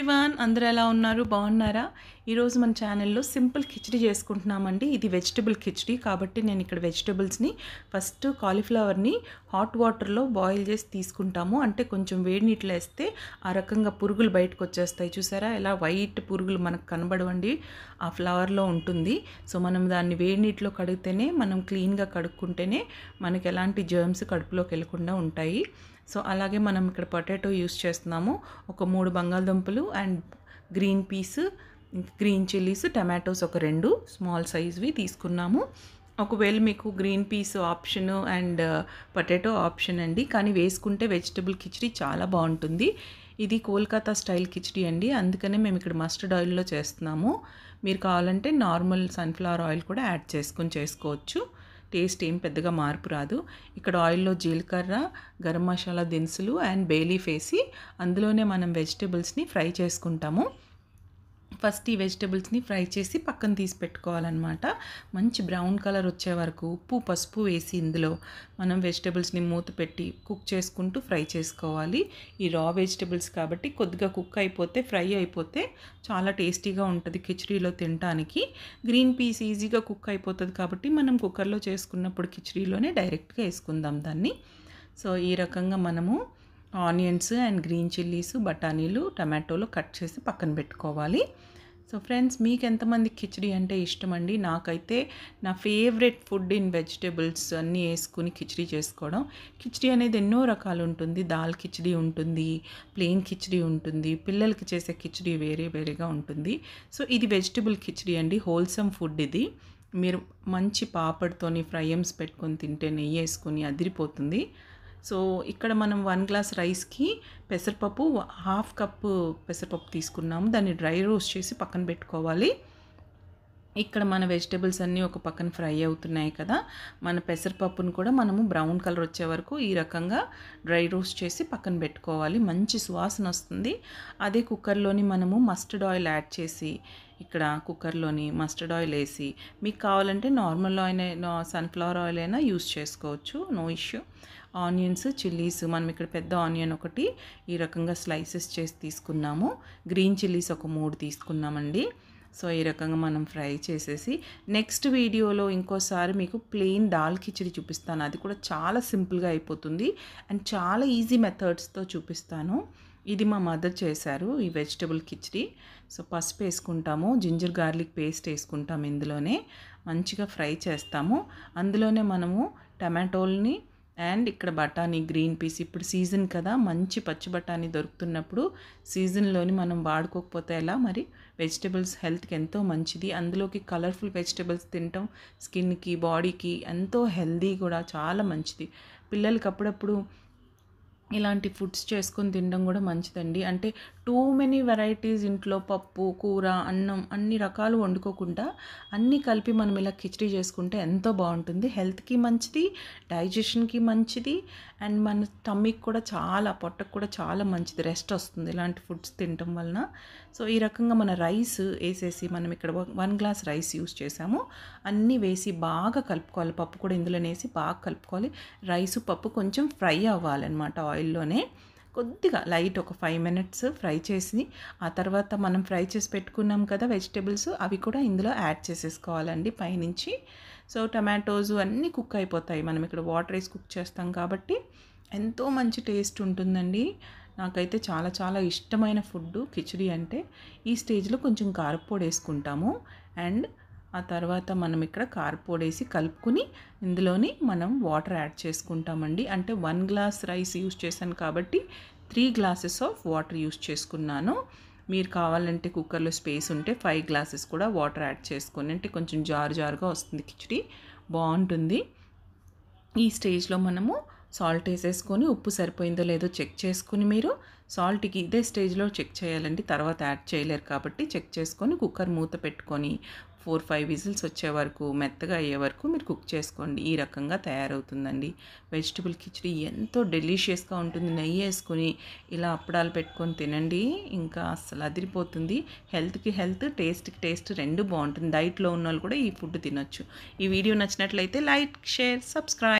everyone అందరూ ఎలా ఉన్నారు బాగున్నారా ఈరోజు మన ఛానల్లో సింపుల్ కిచడీ చేసుకుంటున్నామండి ఇది వెజిటబుల్ కిచడీ కాబట్టి నేను ఇక్కడ వెజిటబుల్స్ని ఫస్ట్ కాలీఫ్లవర్ని హాట్ వాటర్లో బాయిల్ చేసి తీసుకుంటాము అంటే కొంచెం వేడి నీటిలో వేస్తే ఆ రకంగా పురుగులు బయటకు వచ్చేస్తాయి చూసారా ఎలా వైట్ పురుగులు మనకు కనబడవండి ఆ ఫ్లవర్లో ఉంటుంది సో మనం దాన్ని వేడి నీటిలో కడిగితేనే మనం క్లీన్గా కడుక్కుంటేనే మనకి ఎలాంటి జర్మ్స్ కడుపులోకి వెళ్ళకుండా ఉంటాయి సో అలాగే మనం ఇక్కడ పొటాటో యూస్ చేస్తున్నాము ఒక 3 బంగాళదుంపలు and green peas green chillies tomatoes ఒక 2 స్మాల్ సైజ్వి తీసుకున్నాము ఒకవేళ మీకు green peas option and potato option అండి కానీ వేసుకుంటే వెజిటబుల్ కిచడీ చాలా బాగుంటుంది ఇది కోల్కతా స్టైల్ కిచడీ అండి అందుకనే మేము ఇక్కడ మస్టర్డ్ ఆయిల్లో చేస్తున్నాము మీరు కావాలంటే నార్మల్ సన్ఫ్లవర్ ఆయిల్ కూడా యాడ్ చేసుకొని చేసుకోవచ్చు టేస్ట్ ఏం పెద్దగా మార్పు రాదు ఇక్కడ ఆయిల్లో జీలకర్ర గరం మసాలా దినుసులు అండ్ బే లీఫ్ వేసి అందులోనే మనం వెజిటబుల్స్ని ఫ్రై చేసుకుంటాము ఫస్ట్ ఈ వెజిటబుల్స్ని ఫ్రై చేసి పక్కన తీసి పెట్టుకోవాలన్నమాట మంచి బ్రౌన్ కలర్ వచ్చే వరకు ఉప్పు పసుపు వేసి ఇందులో మనం వెజిటబుల్స్ని మూత పెట్టి కుక్ చేసుకుంటూ ఫ్రై చేసుకోవాలి ఈ రా వెజిటబుల్స్ కాబట్టి కొద్దిగా కుక్ అయిపోతే ఫ్రై అయిపోతే చాలా టేస్టీగా ఉంటుంది కిచడీలో తినడానికి గ్రీన్ పీస్ ఈజీగా కుక్ అయిపోతుంది కాబట్టి మనం కుక్కర్లో చేసుకున్నప్పుడు కిచడీలోనే డైరెక్ట్గా వేసుకుందాం దాన్ని సో ఈ రకంగా మనము ఆనియన్స్ అండ్ గ్రీన్ చిల్లీస్ బఠానీలు టమాటోలు కట్ చేసి పక్కన పెట్టుకోవాలి సో ఫ్రెండ్స్ మీకు ఎంతమంది కిచడీ అంటే ఇష్టం అండి నాకైతే నా ఫేవరెట్ ఫుడ్ ఇన్ వెజిటేబుల్స్ అన్నీ వేసుకుని కిచడీ చేసుకోవడం కిచడీ అనేది ఎన్నో రకాలు ఉంటుంది దాల్ కిచడీ ఉంటుంది ప్లెయిన్ కిచడీ ఉంటుంది పిల్లలకి చేసే కిచడీ వేరే వేరేగా ఉంటుంది సో ఇది వెజిటబుల్ కిచడీ అండి హోల్సమ్ ఫుడ్ ఇది మీరు మంచి పాపడ్తోని ఫ్రైయమ్స్ పెట్టుకొని తింటే నెయ్యి వేసుకొని అదిరిపోతుంది సో ఇక్కడ మనం 1 గ్లాస్ రైస్కి పెసరపప్పు 1/2 కప్పు పెసరపప్పు తీసుకున్నాము దాన్ని డ్రై రోస్ట్ చేసి పక్కన పెట్టుకోవాలి ఇక్కడ మన వెజిటబుల్స్ అన్నీ ఒక పక్కన ఫ్రై అవుతున్నాయి కదా మన పెసరపప్పును కూడా మనము బ్రౌన్ కలర్ వచ్చే వరకు ఈ రకంగా డ్రై రోస్ట్ చేసి పక్కన పెట్టుకోవాలి మంచి సువాసన వస్తుంది అదే కుక్కర్లోని మనము మస్టర్డ్ ఆయిల్ యాడ్ చేసి ఇక్కడ కుక్కర్లోని మస్టర్డ్ ఆయిల్ వేసి మీకు కావాలంటే నార్మల్ ఆయిల్ సన్ఫ్లవర్ ఆయిల్ అయినా యూస్ చేసుకోవచ్చు నో ఇష్యూ ఆనియన్స్ చిల్లీస్ మనం ఇక్కడ పెద్ద ఆనియన్ ఒకటి ఈ రకంగా స్లైసెస్ చేసి తీసుకున్నాము గ్రీన్ చిల్లీస్ ఒక 3 తీసుకున్నామండి సో ఈ రకంగా మనం ఫ్రై చేసేసి నెక్స్ట్ వీడియోలో ఇంకోసారి మీకు ప్లెయిన్ దాల్ కిచడీ చూపిస్తాను అది కూడా చాలా సింపుల్గా అయిపోతుంది అండ్ చాలా ఈజీ మెథడ్స్తో చూపిస్తాను ఇది మా మదర్ చేశారు ఈ వెజిటబుల్ కిచడీ సో పసుపు వేసుకుంటాము జింజర్ గార్లిక్ పేస్ట్ వేసుకుంటాము ఇందులోనే మంచిగా ఫ్రై చేస్తాము అందులోనే మనము టమాటోల్ని అండ్ ఇక్కడ బఠానీ గ్రీన్ పీస్ ఇప్పుడు సీజన్ కదా మంచి పచ్చి బఠానీ దొరుకుతున్నప్పుడు సీజన్లోని మనం వాడుకోకపోతే ఎలా మరి వెజిటబుల్స్ హెల్త్కి ఎంతో మంచిది అందులోకి కలర్ఫుల్ వెజిటబుల్స్ తినటం స్కిన్కి బాడీకి ఎంతో హెల్దీ కూడా చాలా మంచిది పిల్లలకి అప్పుడప్పుడు ఇలాంటి ఫుడ్స్ చేసుకొని తినడం కూడా మంచిదండి అంటే టూ మెనీ వెరైటీస్ ఇంట్లో పప్పు కూర అన్నం అన్ని రకాలు వండుకోకుండా అన్నీ కలిపి మనం ఇలా కిచడీ చేసుకుంటే ఎంతో బాగుంటుంది హెల్త్కి మంచిది డైజెషన్కి మంచిది అండ్ మన టమ్మీకి కూడా చాలా పొట్టకు కూడా చాలా మంచిది రెస్ట్ వస్తుంది ఇలాంటి ఫుడ్స్ తినటం వలన సో ఈ రకంగా మన రైస్ వేసేసి మనం ఇక్కడ 1 గ్లాస్ రైస్ యూస్ చేసాము అన్నీ వేసి బాగా కలుపుకోవాలి పప్పు కూడా ఇందులో వేసి బాగా కలుపుకోవాలి రైసు పప్పు కొంచెం ఫ్రై అవ్వాలన్నమాట ఆయిల్లోనే కొద్దిగా లైట్ ఒక 5 మినిట్స్ ఫ్రై చేసి ఆ తర్వాత మనం ఫ్రై చేసి పెట్టుకున్నాం కదా వెజిటబుల్స్ అవి కూడా ఇందులో యాడ్ చేసేసుకోవాలండి పైనుంచి సో టమాటోస్ అన్నీ కుక్ అయిపోతాయి మనం ఇక్కడ వాటర్ వేసి కుక్ చేస్తాం కాబట్టి ఎంతో మంచి టేస్ట్ ఉంటుందండి నాకైతే చాలా చాలా ఇష్టమైన ఫుడ్ కిచడీ అంటే ఈ స్టేజ్లో కొంచెం కారపొడి వేసుకుంటాము అండ్ ఆ తర్వాత మనం ఇక్కడ కారపొడి వేసి కలుపుకుని ఇందులోని మనం వాటర్ యాడ్ చేసుకుంటామండి అంటే 1 గ్లాస్ రైస్ యూస్ చేశాను కాబట్టి 3 గ్లాసెస్ ఆఫ్ వాటర్ యూస్ చేసుకున్నాను మీరు కావాలంటే కుక్కర్లో స్పేస్ ఉంటే 5 గ్లాసెస్ కూడా వాటర్ యాడ్ చేసుకొని అంటే కొంచెం జారుగా వస్తుంది కిచడీ బాగుంటుంది ఈ స్టేజ్లో మనము సాల్ట్ వేసేసుకొని ఉప్పు సరిపోయిందో లేదో చెక్ చేసుకుని మీరు సాల్ట్కి ఇదే స్టేజ్లో చెక్ చేయాలండి తర్వాత యాడ్ చేయలేరు కాబట్టి చెక్ చేసుకొని కుక్కర్ మూత పెట్టుకొని 4-5 విజిల్స్ వచ్చే వరకు మెత్తగా అయ్యే వరకు మీరు కుక్ చేసుకోండి ఈ రకంగా తయారవుతుందండి వెజిటబుల్ కిచడీ ఎంతో డెలిషియస్గా ఉంటుంది నెయ్యి వేసుకొని ఇలా అప్పడాలు పెట్టుకొని తినండి ఇంకా అసలు అదిరిపోతుంది హెల్త్కి హెల్త్ టేస్ట్కి టేస్ట్ రెండు బాగుంటుంది డైట్లో ఉన్న వాళ్ళు కూడా ఈ ఫుడ్ తినొచ్చు ఈ వీడియో నచ్చినట్లయితే లైక్ షేర్ సబ్స్క్రైబ్